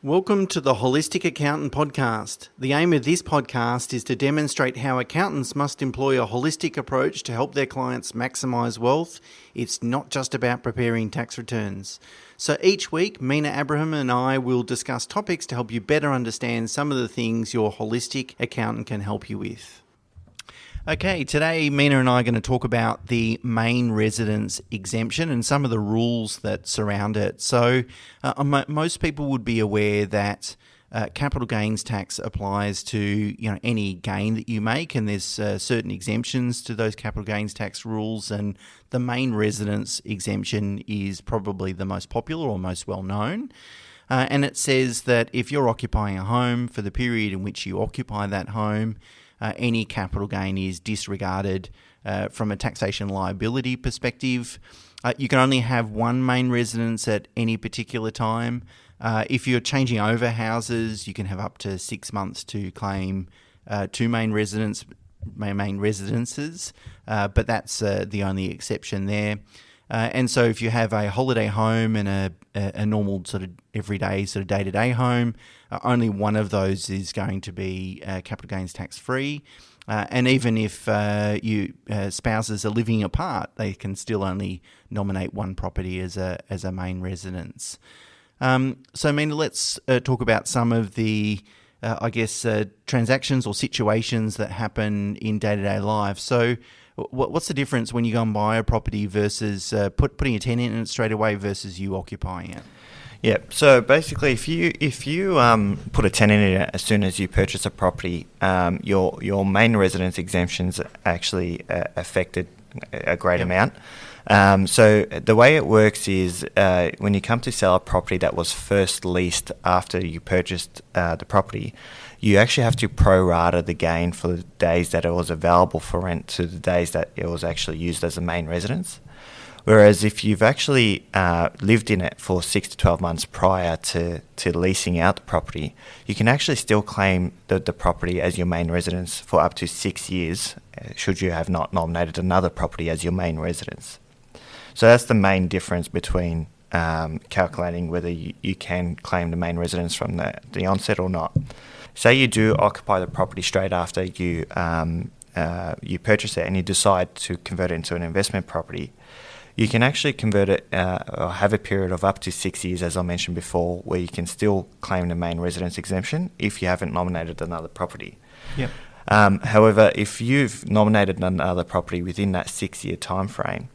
Welcome to the Holistic Accountant Podcast. The aim of this podcast is to demonstrate how accountants must employ a holistic approach to help their clients maximise wealth. It's not just about preparing tax returns. So each week, Mena and I will discuss topics to help you better understand some of the things your holistic accountant can help you with. Okay, today Mena and I are going to talk about the main residence exemption and some of the rules that surround it. So most people would be aware that capital gains tax applies to any gain that you make, and there's certain exemptions to those capital gains tax rules, and the main residence exemption is probably the most popular or most well known. And it says that if you're occupying a home for the period in which you occupy that home, any capital gain is disregarded from a taxation liability perspective. You can only have one main residence at any particular time. If you're changing over houses, you can have up to 6 months to claim two main residences, but that's the only exception there. And so if you have a holiday home and a normal sort of everyday sort of day-to-day home, only one of those is going to be capital gains tax-free. And even if spouses are living apart, they can still only nominate one property as a main residence. So, Mena, let's talk about some of the, transactions or situations that happen in day-to-day life. So, what's the difference when you go and buy a property versus putting a tenant in it straight away versus you occupying it? Yeah. So basically, if you put a tenant in it as soon as you purchase a property, your main residence exemptions actually affected a great amount. So the way it works is when you come to sell a property that was first leased after you purchased the property, you actually have to pro-rata the gain for the days that it was available for rent to the days that it was actually used as a main residence. Whereas if you've actually lived in it for 6 to 12 months prior to leasing out the property, you can actually still claim the property as your main residence for up to 6 years, should you have not nominated another property as your main residence. So that's the main difference between calculating whether you can claim the main residence from the onset or not. Say you do occupy the property straight after you purchase it and you decide to convert it into an investment property. You can actually convert it or have a period of up to 6 years, as I mentioned before, where you can still claim the main residence exemption if you haven't nominated another property. Yep. However, if you've nominated another property within that 6-year time frame,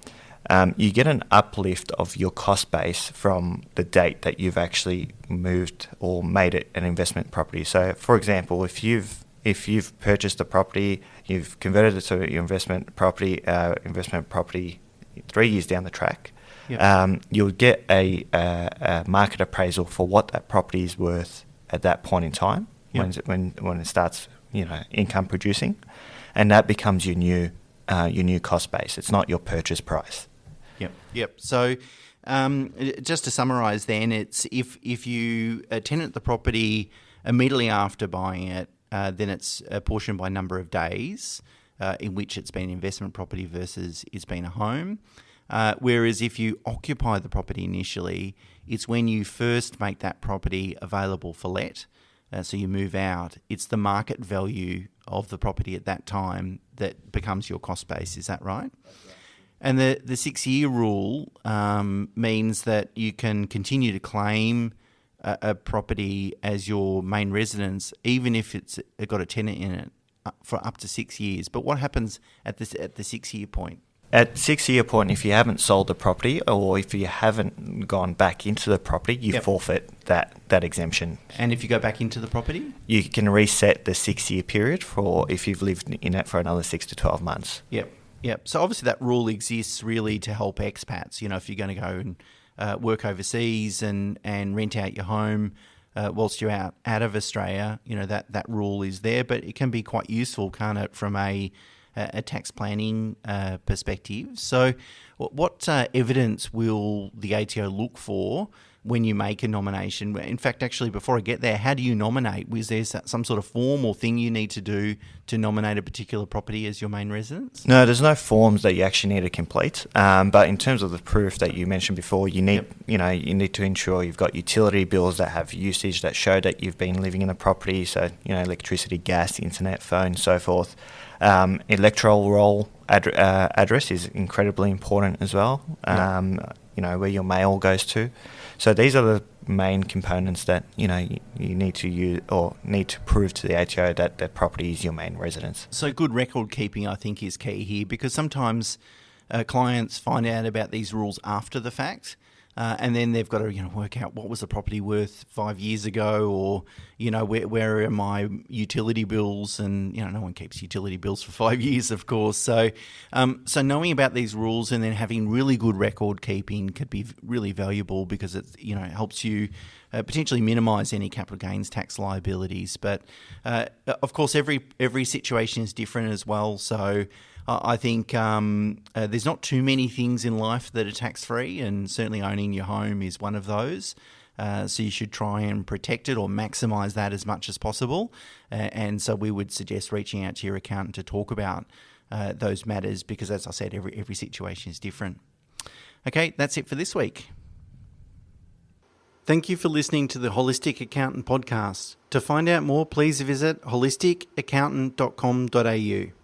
you get an uplift of your cost base from the date that you've actually moved or made it an investment property. So, for example, if you've purchased a property, you've converted it to your investment property 3 years down the track, you'll get a market appraisal for what that property is worth at that point in time when it starts income producing, and that becomes your new cost base. It's not your purchase price. Yep. So just to summarise then, it's if you tenant the property immediately after buying it, then it's apportioned by number of days in which it's been an investment property versus it's been a home. Whereas if you occupy the property initially, it's when you first make that property available for let, so you move out, it's the market value of the property at that time that becomes your cost base. Is that right? That's right. And the 6-year rule means that you can continue to claim a property as your main residence, even if it's got a tenant in it, for up to 6 years. But what happens at the 6-year point? At 6-year point, if you haven't sold the property or if you haven't gone back into the property, you forfeit that exemption. And if you go back into the property? You can reset the 6-year period for if you've lived in it for another 6 to 12 months. Yep. So obviously that rule exists really to help expats. If you're going to go and work overseas and rent out your home whilst you're out of Australia, that rule is there. But it can be quite useful, can't it, from a tax planning perspective. So what evidence will the ATO look for when you make a nomination. In fact, actually, before I get there, how do you nominate? Was there some sort of form or thing you need to do to nominate a particular property as your main residence? No, there's no forms that you actually need to complete. But in terms of the proof that you mentioned before, you need you need to ensure you've got utility bills that have usage that show that you've been living in the property. So electricity, gas, internet, phone, so forth. Electoral roll address is incredibly important as well. Where your mail goes to. So these are the main components that you need to use or need to prove to the ATO that the property is your main residence. So good record keeping, I think, is key here, because sometimes clients find out about these rules after the fact. And then they've got to work out what was the property worth 5 years ago, or where are my utility bills, and no one keeps utility bills for 5 years, of course. So knowing about these rules and then having really good record keeping could be really valuable, because it helps you potentially minimise any capital gains tax liabilities. But of course, every situation is different as well. So I think there's not too many things in life that are tax-free, and certainly owning your home is one of those. So you should try and protect it or maximise that as much as possible. And so we would suggest reaching out to your accountant to talk about those matters, because, as I said, every situation is different. Okay, that's it for this week. Thank you for listening to the Holistic Accountant podcast. To find out more, please visit holisticaccountant.com.au.